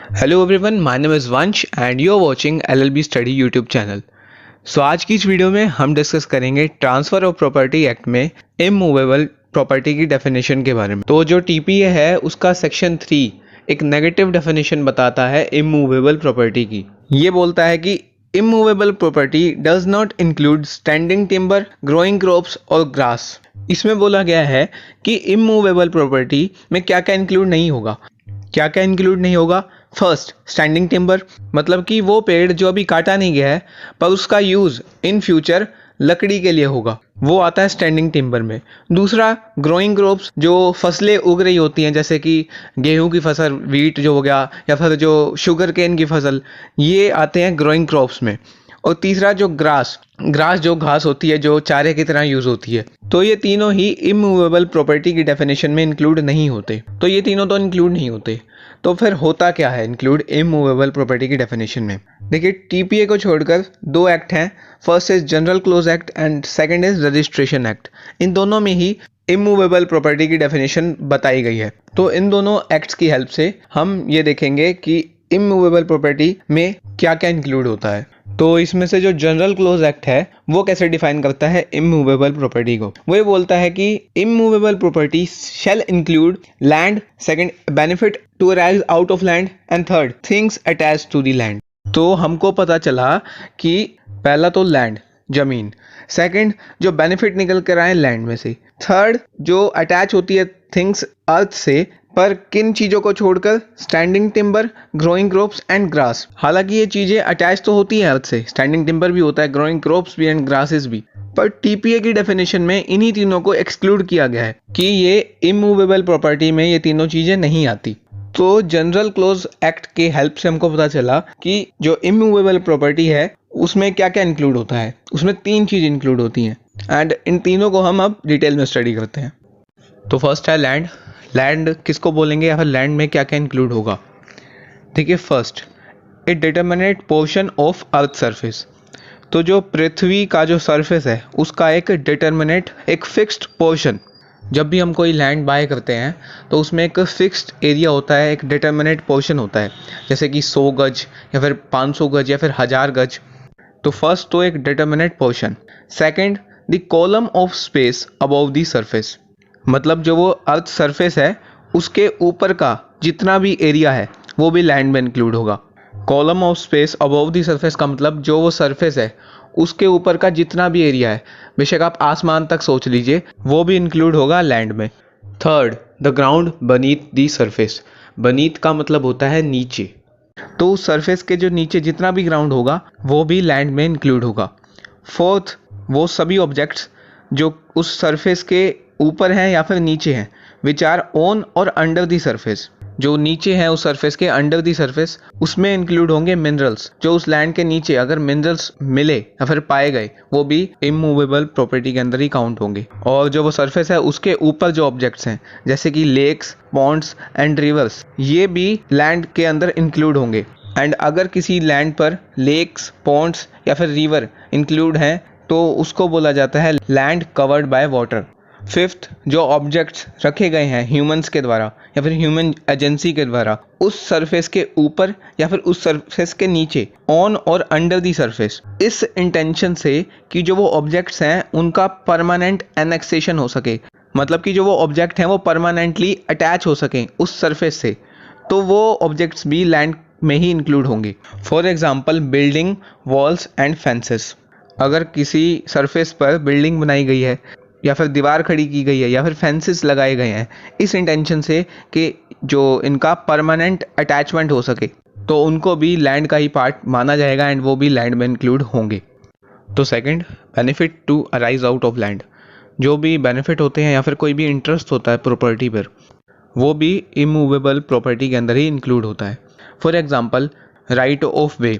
Hello everyone, my name is Vansh and you are watching LLB study YouTube channel. So आज की इस video में हम डिस्कस करेंगे ट्रांसफ़र ऑफ प्रॉपर्टी एक्ट में इमूवेबल प्रॉपर्टी की डेफिनेशन के बारे में। तो जो टीपीए है उसका सेक्शन 3 एक नेगेटिव डेफिनेशन बताता है इमूवेबल प्रॉपर्टी की। ये बोलता है कि immovable property does not include standing timber, growing crops और ग्रास। इसमें बोला गया है कि इमूवेबल प्रॉपर्टी में क्या क्या इंक्लूड नहीं होगा। क्या क्या इंक्लूड नहीं होगा? फर्स्ट, स्टैंडिंग टिम्बर, मतलब कि वो पेड़ जो अभी काटा नहीं गया है पर उसका यूज़ इन फ्यूचर लकड़ी के लिए होगा, वो आता है स्टैंडिंग टिम्बर में। दूसरा, ग्रोइंग क्रॉप्स, जो फसलें उग रही होती हैं जैसे कि गेहूं की फसल, वीट जो हो गया, या फिर जो शुगर केन की फसल, ये आते हैं ग्रोइंग क्रॉप्स में। और तीसरा, जो ग्रास ग्रास जो घास होती है जो चारे की तरह यूज़ होती है, तो ये तीनों ही इमूवेबल प्रॉपर्टी की डेफिनेशन में इंक्लूड नहीं होते। तो ये तीनों तो इंक्लूड नहीं होते, तो फिर होता क्या है इंक्लूड इमूवेबल प्रॉपर्टी की डेफिनेशन में? देखिए, टीपीए को छोड़कर दो एक्ट हैं। First is general clause act and second is registration act. इन दोनों में ही इमूवेबल प्रॉपर्टी की डेफिनेशन बताई गई है। तो इन दोनों एक्ट्स की हेल्प से हम ये देखेंगे कि इमूवेबल प्रॉपर्टी में क्या क्या इंक्लूड होता है। तो इसमें से जो जनरल क्लोज एक्ट है वो कैसे डिफाइन करता है इमूवेबल प्रॉपर्टी को? वो ये बोलता है कि immovable property shall include land, second benefit to arise out of land, and third things attach to the land. तो हमको पता चला कि पहला तो लैंड, जमीन, सेकंड जो बेनिफिट निकल कर आए लैंड में से, थर्ड जो अटैच होती है थिंग्स अर्थ से, पर किन चीज़ों को छोड़कर? Standing timber, growing crops and grass. हालांकि ये चीज़ें अटैच तो होती हैं अर्थ से, स्टैंडिंग टिम्बर भी होता है, ग्रोइंग क्रॉप्स भी एंड ग्रासेस भी, पर टीपीए की डेफिनेशन में इन्हीं तीनों को एक्सक्लूड किया गया है कि ये इमूवेबल प्रॉपर्टी में ये तीनों चीज़ें नहीं आती। तो जनरल क्लोज एक्ट के हेल्प से हमको पता चला कि जो इमूवेबल प्रॉपर्टी है उसमें क्या क्या इंक्लूड होता है। उसमें तीन चीज़ इंक्लूड होती हैं एंड इन तीनों को हम अब डिटेल में स्टडी करते हैं। तो फर्स्ट है लैंड। लैंड किसको बोलेंगे या फिर लैंड में क्या क्या इंक्लूड होगा? देखिए, first, it determinate portion of earth surface. तो जो पृथ्वी का जो सरफेस है उसका एक डिटर्मिनेट, एक फिक्स्ड पोर्शन। जब भी हम कोई लैंड बाय करते हैं तो उसमें एक फिक्स्ड एरिया होता है, एक डिटर्मिनेट पोर्शन होता है, जैसे कि 100 गज या फिर 500 गज या फिर 1000 गज। तो फर्स्ट तो एक determinate portion. Second, the column of space above the surface, मतलब जो वो अर्थ सरफेस है उसके ऊपर का जितना भी एरिया है वो भी लैंड में इंक्लूड होगा। Column of space above the surface का मतलब जो वो सरफेस है उसके ऊपर का जितना भी एरिया है, बेशक आप आसमान तक सोच लीजिए, वो भी इंक्लूड होगा लैंड में। Third, the ground बनीथ the surface. बनीथ का मतलब होता है नीचे, तो उस सरफेस के जो नीचे जितना भी ग्राउंड होगा वो भी लैंड में इंक्लूड होगा। फोर्थ, वो सभी ऑब्जेक्ट्स जो उस सरफेस के ऊपर हैं या फिर नीचे हैं, विच आर ऑन और अंडर दी सरफेस। जो नीचे हैं उस सरफेस के, अंडर दी सरफेस, उसमें इंक्लूड होंगे मिनरल्स। जो उस लैंड के नीचे अगर मिनरल्स मिले या फिर पाए गए वो भी इमूवेबल प्रॉपर्टी के अंदर ही काउंट होंगे। और जो वो सरफेस है उसके ऊपर जो ऑब्जेक्ट्स हैं जैसे कि लेक्स, पॉन्ड्स एंड रिवर्स, ये भी लैंड के अंदर इंक्लूड होंगे। एंड अगर किसी लैंड पर लेक्स, पॉन्ड्स या फिर रिवर इंक्लूड हैं तो उसको बोला जाता है land covered by water. Fifth, जो ऑब्जेक्ट्स रखे गए हैं ह्यूमंस के द्वारा या फिर ह्यूमन एजेंसी के द्वारा उस सरफेस के ऊपर या फिर उस सरफेस के नीचे, ऑन और अंडर दी सरफेस, इस इंटेंशन से कि जो वो ऑब्जेक्ट्स हैं उनका परमानेंट एनेक्सेशन हो सके, मतलब कि जो वो ऑब्जेक्ट हैं वो परमानेंटली अटैच हो सकें उस सरफेस से, तो वो ऑब्जेक्ट्स भी लैंड में ही इंक्लूड होंगे। For example, building, walls and fences. अगर किसी सरफेस पर बिल्डिंग बनाई गई है या फिर दीवार खड़ी की गई है या फिर फेंसेस लगाए गए हैं इस इंटेंशन से कि जो इनका परमानेंट अटैचमेंट हो सके, तो उनको भी लैंड का ही पार्ट माना जाएगा एंड वो भी लैंड में इंक्लूड होंगे। तो second, benefit to arise out of land. जो भी बेनिफिट होते हैं या फिर कोई भी इंटरेस्ट होता है प्रॉपर्टी पर, वो भी इमूवेबल प्रॉपर्टी के अंदर ही इंक्लूड होता है। फॉर एग्जांपल, राइट ऑफ वे।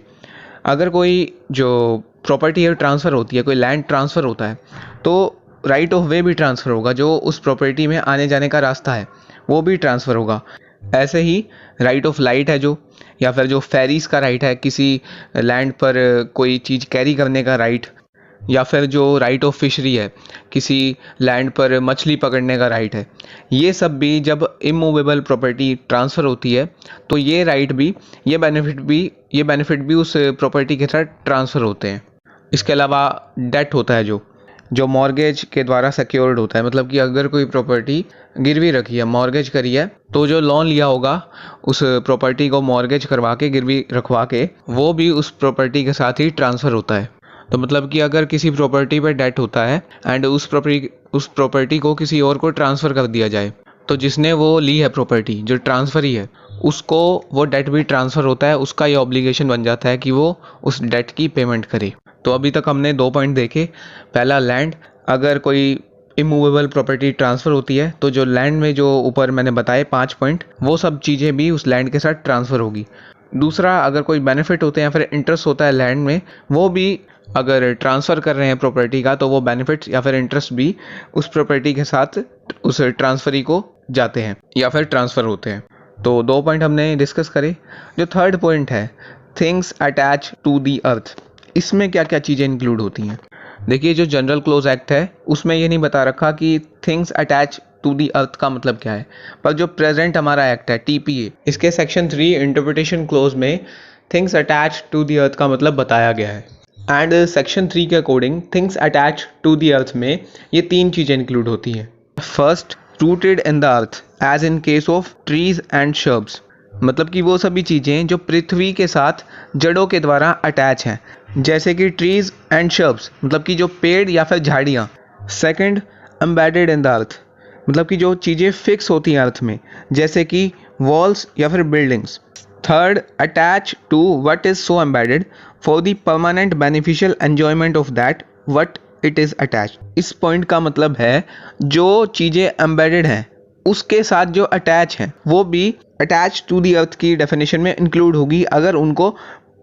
अगर कोई जो प्रॉपर्टी है ट्रांसफ़र होती है, कोई लैंड ट्रांसफ़र होता है, तो राइट ऑफ वे भी ट्रांसफ़र होगा। जो उस प्रॉपर्टी में आने जाने का रास्ता है वो भी ट्रांसफ़र होगा। ऐसे ही राइट ऑफ लाइट है जो, या फिर जो फेरीज का राइट है, किसी लैंड पर कोई चीज़ कैरी करने का राइट, या फिर जो राइट ऑफ फिशरी है, किसी लैंड पर मछली पकड़ने का राइट है, ये सब भी जब इमूवेबल प्रॉपर्टी ट्रांसफ़र होती है तो ये राइट भी, ये बेनिफिट भी उस प्रॉपर्टी के साथ ट्रांसफ़र होते हैं। इसके अलावा डेट होता है जो मॉर्गेज के द्वारा सिक्योर्ड होता है, मतलब कि अगर कोई प्रॉपर्टी गिरवी रखी है, मॉर्गेज करी है, तो जो लोन लिया होगा उस प्रॉपर्टी को मॉर्गेज करवा के, गिरवी रखवा के, वो भी उस प्रॉपर्टी के साथ ही ट्रांसफ़र होता है। तो मतलब कि अगर किसी प्रॉपर्टी पे डेट होता है एंड उस प्रॉपर्टी को किसी और को ट्रांसफ़र कर दिया जाए, तो जिसने वो ली है प्रॉपर्टी, जो ट्रांसफ़र ही है, उसको वो डेट भी ट्रांसफ़र होता है, उसका ये ऑब्लिगेशन बन जाता है कि वो उस डेट की पेमेंट करे। तो अभी तक हमने 2 पॉइंट देखे। पहला, लैंड, अगर कोई इमूवेबल प्रॉपर्टी ट्रांसफ़र होती है तो जो लैंड में जो ऊपर मैंने बताए 5 पॉइंट, वो सब चीज़ें भी उस लैंड के साथ ट्रांसफ़र होगी। दूसरा, अगर कोई बेनिफिट होते हैं या फिर इंटरेस्ट होता है लैंड में, वो भी अगर ट्रांसफ़र कर रहे हैं प्रॉपर्टी का, तो वो बेनिफिट्स या फिर इंटरेस्ट भी उस प्रॉपर्टी के साथ उस ट्रांसफरी को जाते हैं या फिर ट्रांसफ़र होते हैं। तो 2 पॉइंट हमने डिस्कस करे। जो थर्ड पॉइंट है, थिंग्स अटैच टू दी अर्थ, इसमें क्या क्या चीज़ें इंक्लूड होती हैं। देखिए, जो जनरल क्लोज एक्ट है उसमें ये नहीं बता रखा कि things attach to the earth का मतलब क्या है, पर जो प्रेजेंट हमारा एक्ट है टीपीए, इसके सेक्शन 3 इंटरप्रिटेशन क्लोज में things attach to the earth का मतलब बताया गया है। एंड सेक्शन 3 के according things attach to the earth में ये 3 चीज़ें इंक्लूड होती हैं। First, rooted in the earth as in case of trees and shrubs, मतलब कि वो सभी चीज़ें जो पृथ्वी के साथ जड़ों के द्वारा अटैच हैं, जैसे कि ट्रीज एंड शर्ब्स, मतलब कि जो पेड़ या फिर झाड़ियाँ। Second, embedded in the earth, मतलब कि जो चीज़ें फिक्स होती हैं अर्थ में, जैसे कि वॉल्स या फिर buildings. Third, attach to what is so embedded for the permanent beneficial enjoyment of that what it is attach. इस पॉइंट का मतलब है जो चीज़ें एम्बेडेड हैं उसके साथ जो अटैच हैं वो भी अटैच टू दी अर्थ की डेफिनेशन में इंक्लूड होगी, अगर उनको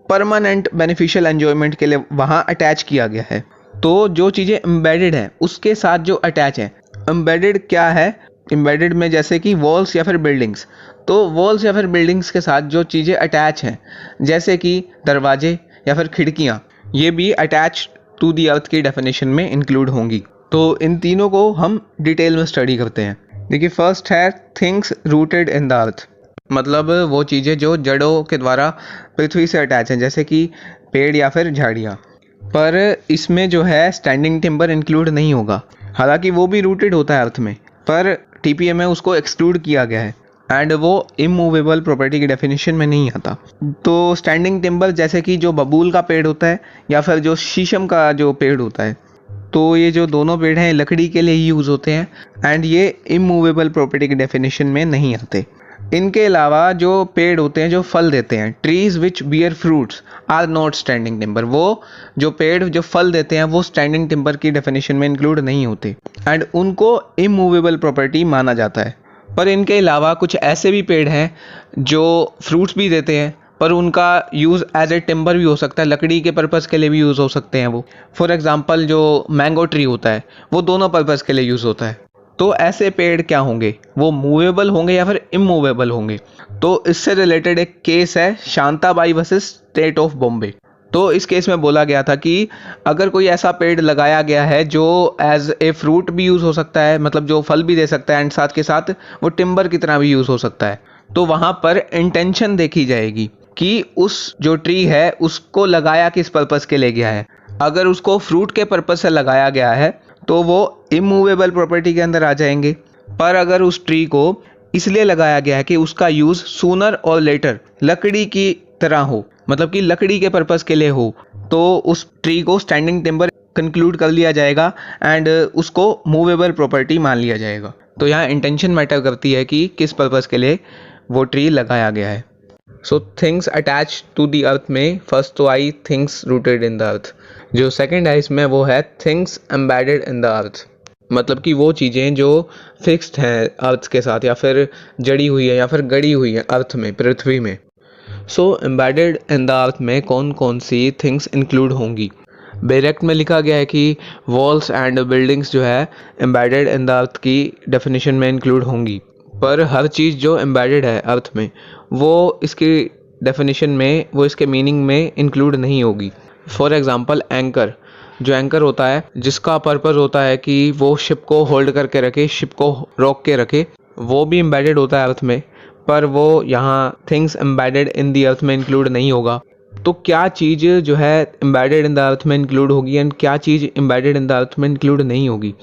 परमानेंट बेनिफिशियल एन्जॉयमेंट के लिए वहाँ अटैच किया गया है। तो जो चीज़ें एम्बेडेड हैं उसके साथ जो अटैच हैं, एम्बेडेड क्या है, एम्बेडेड में जैसे कि वॉल्स या फिर बिल्डिंग्स, तो वॉल्स या फिर बिल्डिंग्स के साथ जो चीज़ें अटैच हैं, जैसे कि दरवाजे या फिर खिड़कियाँ, ये भी अटैच टू दी अर्थ की डेफिनेशन में इंक्लूड होंगी। तो इन तीनों को हम डिटेल में स्टडी करते हैं। देखिए, फर्स्ट है things rooted in the earth, मतलब वो चीज़ें जो जड़ों के द्वारा पृथ्वी से अटैच हैं, जैसे कि पेड़ या फिर झाड़ियाँ। पर इसमें जो है स्टैंडिंग टिम्बर इंक्लूड नहीं होगा, हालांकि वो भी रूटेड होता है अर्थ में, पर टीपीए में उसको एक्सक्लूड किया गया है एंड वो इमूवेबल प्रॉपर्टी की डेफिनेशन में नहीं आता। तो स्टैंडिंग टिम्बर जैसे कि जो बबूल का पेड़ होता है या फिर जो शीशम का जो पेड़ होता है, तो ये जो दोनों पेड़ हैं लकड़ी के लिए ही यूज़ होते हैं एंड ये इमूवेबल प्रॉपर्टी की डेफिनेशन में नहीं आते। इनके अलावा जो पेड़ होते हैं जो फल देते हैं, trees which bear fruits are not standing timber, वो जो पेड़ जो फल देते हैं वो स्टैंडिंग टिम्बर की डेफिनेशन में इंक्लूड नहीं होते एंड उनको इमूवेबल प्रॉपर्टी माना जाता है। पर इनके अलावा कुछ ऐसे भी पेड़ हैं जो फ्रूट्स भी देते हैं, पर उनका यूज़ एज ए टिम्बर भी हो सकता है, लकड़ी के पर्पज़ के लिए भी यूज़ हो सकते हैं वो। फॉर एग्जांपल जो मैंगो ट्री होता है वो दोनों पर्पज़ के लिए यूज़ होता है। तो ऐसे पेड़ क्या होंगे, वो मूवेबल होंगे या फिर इमूवेबल होंगे। तो इससे रिलेटेड एक केस है Shantabai versus state of Bombay. तो इस केस में बोला गया था कि अगर कोई ऐसा पेड़ लगाया गया है जो एज ए फ्रूट भी यूज़ हो सकता है, मतलब जो फल भी दे सकता है एंड साथ के साथ वो टिम्बर की तरह भी यूज़ हो सकता है, तो वहाँ पर इंटेंशन देखी जाएगी कि उस जो ट्री है उसको लगाया किस पर्पज़ के लिए गया है। अगर उसको फ्रूट के पर्पज़ से लगाया गया है तो वो इमूवेबल प्रॉपर्टी के अंदर आ जाएंगे। पर अगर उस ट्री को इसलिए लगाया गया है कि उसका यूज़ सूनर और लेटर लकड़ी की तरह हो, मतलब कि लकड़ी के पर्पज़ के लिए हो, तो उस ट्री को स्टैंडिंग टिम्बर कंक्लूड कर लिया जाएगा एंड उसको मूवेबल प्रॉपर्टी मान लिया जाएगा। तो यहाँ इंटेंशन मैटर करती है कि किस पर्पज़ के लिए वो ट्री लगाया गया है। So things attach to the earth में फर्स्ट तो आई things rooted in the earth. जो सेकंड है इसमें वो है things embedded in the earth, मतलब कि वो चीज़ें जो फिक्स्ड हैं अर्थ के साथ या फिर जड़ी हुई है या फिर गड़ी हुई है अर्थ में, पृथ्वी में। सो एम्बेडेड इन द अर्थ में कौन कौन सी थिंग्स इंक्लूड होंगी। डायरेक्ट में लिखा गया है कि वॉल्स एंड बिल्डिंग्स जो है एम्बेडेड इन द अर्थ की डेफिनेशन में इंक्लूड होंगी, पर हर चीज़ जो एम्बेडेड है अर्थ में वो इसकी डेफिनेशन में, वो इसके मीनिंग में इंक्लूड नहीं होगी। फॉर एग्ज़ाम्पल एंकर, जो एंकर होता है जिसका पर्पस होता है कि वो शिप को होल्ड करके रखे, शिप को रोक के रखे, वो भी एम्बेडेड होता है अर्थ में, पर वो यहाँ थिंग्स एम्बेडेड इन द अर्थ में इंक्लूड नहीं होगा। तो क्या चीज़ जो है एम्बेडेड इन द अर्थ में इंक्लूड होगी एंड क्या चीज़ एम्बेडेड इन द अर्थ में इंक्लूड नहीं होगी,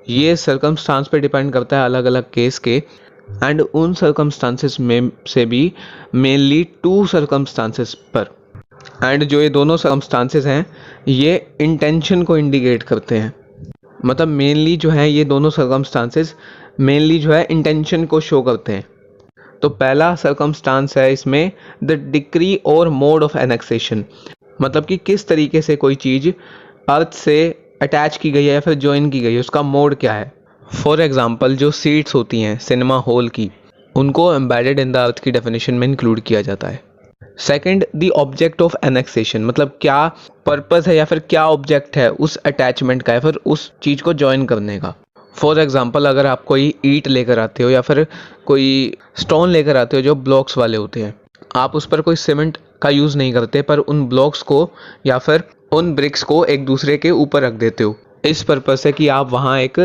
ये सर्कमस्टांस पे डिपेंड करता है, अलग अलग केस के। एंड उन सर्कमस्टांसेस में से भी मेनली 2 सर्कमस्टांसेस पर। एंड जो ये दोनों सर्कमस्टांसेस हैं ये इंटेंशन को इंडिकेट करते हैं। मतलब मेनली जो है ये दोनों सर्कमस्टांसेस मेनली जो है इंटेंशन को शो करते हैं। तो पहला सर्कमस्टांस है इसमें द डिक्री और मोड ऑफ एनेक्सेशन, मतलब कि किस तरीके से कोई चीज़ अर्थ से अटैच की गई है या फिर ज्वाइन की गई है, उसका मोड क्या है। फॉर एग्जांपल जो सीट्स होती हैं सिनेमा हॉल की, उनको एम्बेडेड इन द अर्थ की डेफिनेशन में इंक्लूड किया जाता है। Second, the object of annexation, मतलब क्या पर्पस है या फिर क्या ऑब्जेक्ट है उस अटैचमेंट का या फिर उस चीज़ को ज्वाइन करने का। फॉर एग्जांपल अगर आप कोई ईंट लेकर आते हो या फिर कोई स्टोन लेकर आते हो जो ब्लॉक्स वाले होते हैं, आप उस पर कोई सीमेंट का यूज़ नहीं करते, पर उन ब्लॉक्स को या फिर उन ब्रिक्स को एक दूसरे के ऊपर रख देते हो, इस पर्पस से कि आप वहाँ एक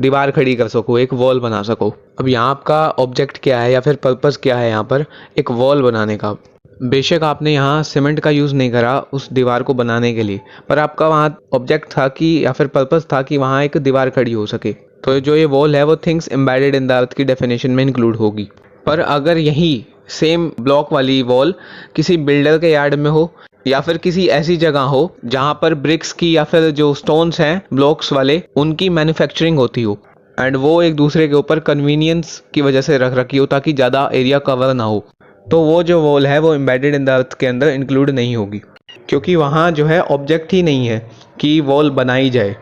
दीवार खड़ी कर सको, एक वॉल बना सको। अब यहाँ आपका ऑब्जेक्ट क्या है या फिर पर्पस क्या है, यहाँ पर एक वॉल बनाने का। बेशक आपने यहाँ सीमेंट का यूज़ नहीं करा उस दीवार को बनाने के लिए, पर आपका वहाँ ऑब्जेक्ट था कि या फिर पर्पस था कि वहाँ एक दीवार खड़ी हो सके। तो जो ये वॉल है वो थिंग्स एम्बेडेड इन द अर्थ की डेफिनेशन में इंक्लूड होगी। पर अगर यही सेम ब्लॉक वाली वॉल किसी बिल्डर के यार्ड में हो या फिर किसी ऐसी जगह हो जहाँ पर ब्रिक्स की या फिर जो स्टोन्स हैं ब्लॉक्स वाले उनकी मैन्युफैक्चरिंग होती हो एंड वो एक दूसरे के ऊपर कन्वीनियंस की वजह से रख रखी हो ताकि ज़्यादा एरिया कवर ना हो, तो वो जो वॉल है वो एम्बेडेड इन द अर्थ के अंदर इंक्लूड नहीं होगी, क्योंकि वहाँ जो है ऑब्जेक्ट ही नहीं है कि वॉल बनाई जाए।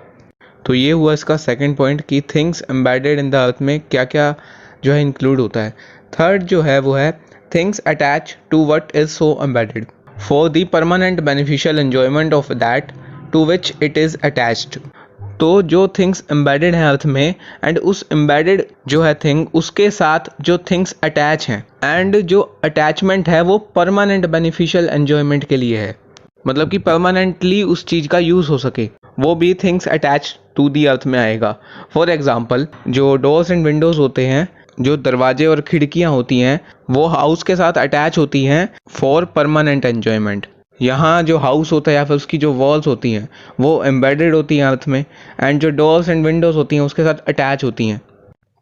तो ये हुआ इसका सेकंड पॉइंट कि थिंग्स एम्बेडेड इन द अर्थ में क्या क्या जो है इंक्लूड होता है। थर्ड जो है वो है things attach to what is so embedded for the permanent beneficial enjoyment of that to which it is attached. तो जो थिंग्स एम्बेडेड हैं अर्थ में एंड उस एम्बेडेड जो है थिंग उसके साथ जो थिंग्स अटैच हैं एंड जो अटैचमेंट है वो परमानेंट बेनिफिशियल एंजॉयमेंट के लिए है, मतलब कि परमानेंटली उस चीज़ का यूज़ हो सके, वो भी things attach to the earth में आएगा। फॉर एग्जाम्पल जो डोर्स एंड विंडोज़ होते हैं, जो दरवाजे और खिड़कियाँ होती हैं, वो हाउस के साथ अटैच होती हैं फॉर परमानेंट एन्जॉयमेंट। यहाँ जो हाउस होता है या फिर उसकी जो वॉल्स होती हैं वो एम्बेडेड होती हैं अर्थ में एंड जो डोर्स एंड विंडोज़ होती हैं उसके साथ अटैच होती हैं।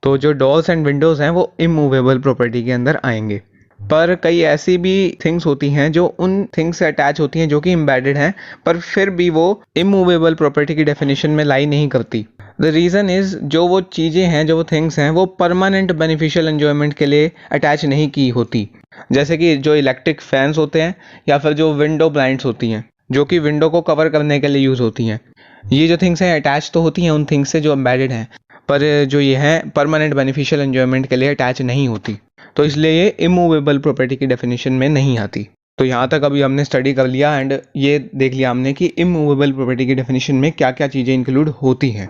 तो जो डोर्स एंड विंडोज़ हैं वो इमूवेबल प्रॉपर्टी के अंदर आएंगे। पर कई ऐसी भी थिंग्स होती हैं जो उन थिंग्स से अटैच होती हैं जो कि एम्बेडेड हैं, पर फिर भी वो इमूवेबल प्रॉपर्टी की डेफिनेशन में लाई नहीं करती। द रीज़न इज़ जो वो चीज़ें हैं, जो वो थिंग्स हैं, वो परमानेंट बेनिफिशियल एन्जॉयमेंट के लिए अटैच नहीं की होती। जैसे कि जो इलेक्ट्रिक फैंस होते हैं या फिर जो विंडो ब्लाइंड्स होती हैं जो कि विंडो को कवर करने के लिए यूज़ होती हैं, ये जो थिंग्स हैं अटैच तो होती हैं उन थिंग्स से जो एम्बेडेड हैं, पर जो ये हैं परमानेंट बेनिफिशियल एन्जॉयमेंट के लिए अटैच नहीं होती, तो इसलिए ये इमूवेबल प्रॉपर्टी की डेफिनेशन में नहीं आती। तो यहाँ तक अभी हमने स्टडी कर लिया एंड ये देख लिया हमने कि इमूवेबल प्रॉपर्टी की डेफिनेशन में क्या क्या चीज़ें इंक्लूड होती हैं।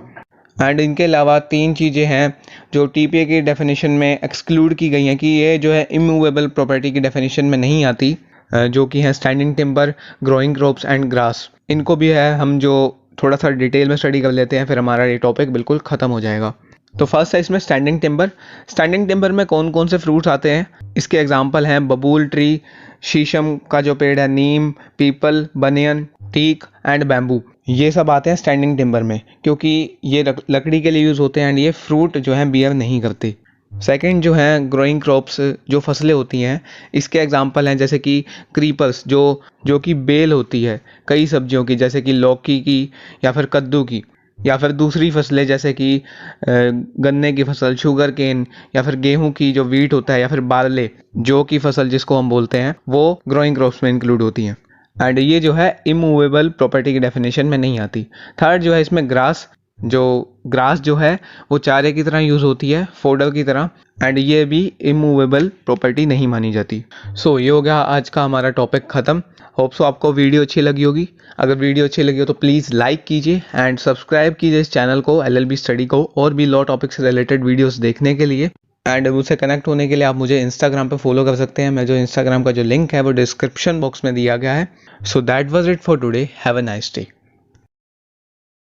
एंड इनके अलावा 3 चीज़ें हैं जो टीपीए की डेफिनेशन में एक्सक्लूड की गई हैं कि ये जो है इमूवेबल प्रॉपर्टी की डेफिनेशन में नहीं आती, जो कि हैं standing timber, growing crops and grass. इनको भी है हम जो थोड़ा सा डिटेल में स्टडी कर लेते हैं, फिर हमारा ये टॉपिक बिल्कुल ख़त्म हो जाएगा। तो फर्स्ट है इसमें स्टैंडिंग टिम्बर। स्टैंडिंग टिम्बर में कौन कौन से फ्रूट्स आते हैं, इसके एग्जांपल हैं बबूल ट्री, शीशम का जो पेड़ है, neem, peepal, banyan, teak and bamboo, ये सब आते हैं स्टैंडिंग टिम्बर में, क्योंकि ये लकड़ी के लिए यूज़ होते हैं एंड ये फ्रूट जो है बियर नहीं करते। सेकंड जो है ग्रोइंग क्रॉप्स, जो फसलें होती हैं, इसके एग्जांपल हैं जैसे कि क्रीपर्स जो कि बेल होती है कई सब्जियों की, जैसे कि लौकी की या फिर कद्दू की, या फिर दूसरी फसलें जैसे कि गन्ने की फसल, शुगर केन, या फिर गेहूं की जो वीट होता है, या फिर बारले जो की फसल जिसको हम बोलते हैं, वो ग्रोइंग क्रॉप्स में इंक्लूड होती हैं एंड ये जो है इमूवेबल प्रॉपर्टी की डेफिनेशन में नहीं आती। थर्ड जो है इसमें ग्रास, जो ग्रास जो है वो चारे की तरह यूज़ होती है, फोडर की तरह, एंड ये भी इमूवेबल प्रॉपर्टी नहीं मानी जाती। सो ये हो गया आज का हमारा टॉपिक ख़त्म। होप सो आपको वीडियो अच्छी लगी होगी। अगर वीडियो अच्छी लगी हो तो प्लीज़ लाइक कीजिए एंड सब्सक्राइब कीजिए इस चैनल को, एलएलबी स्टडी को, और भी लॉ टॉपिक से रिलेटेड वीडियोस देखने के लिए। एंड मुझसे कनेक्ट होने के लिए आप मुझे इंस्टाग्राम पे फॉलो कर सकते हैं। मैं जो इंस्टाग्राम का जो लिंक है वो डिस्क्रिप्शन बॉक्स में दिया गया है। So that was it for today. Have a nice day.